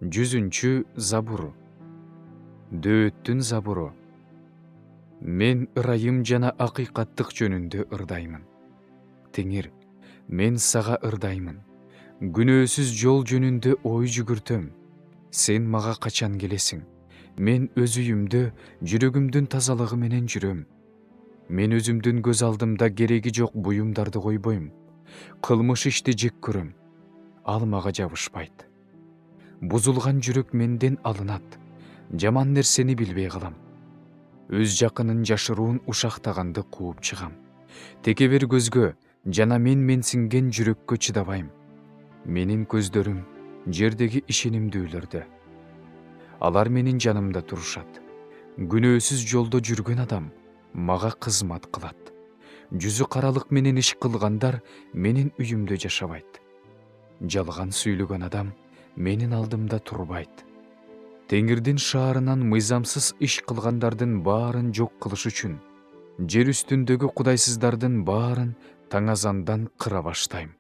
100-чү забуру. Дөөттүн забуру. Мен ырайым жана акыйкаттык жөнүндө ырдаймын. Теңир, мен сага ырдаймын. Күнөөсүз жол жөнүндө ой жүгүртөм. Сен мага качан келесиң? Мен өз үйүмдө жүрөгүмдүн тазалыгы менен жүрөм. Мен өзүмдүн көз алдымда кереги жок буюмдарды койбойм. Кылмыш ишти жек көрөм. Ал мага жабышпайт. Бузулган жүрөк менден алынат. Жаман нерсени билбей калам. Өз жакынын жашыруун ушактаганды кууп чыгам. Текебер көзгө жана менсинген жүрөккө чыдабайм. Менин көздөрүм жердеги ишенимдүүлөрдө. Алар менин жанымда турушат. Күнөөсүз жолдо жүргөн адам мага кызмат кылат. Жүзү каралык менен иш кылгандар менин үйүмдө жашабайт. Жалган сүйлөгөн адам менин алдымда турбайт. Теңирдин шаарынан мыйзамсыз иш кылгандардын баарын жок кылыш үчүн жер үстүндөгү кудайсыздардын баарын таң азандан кыра баштайм.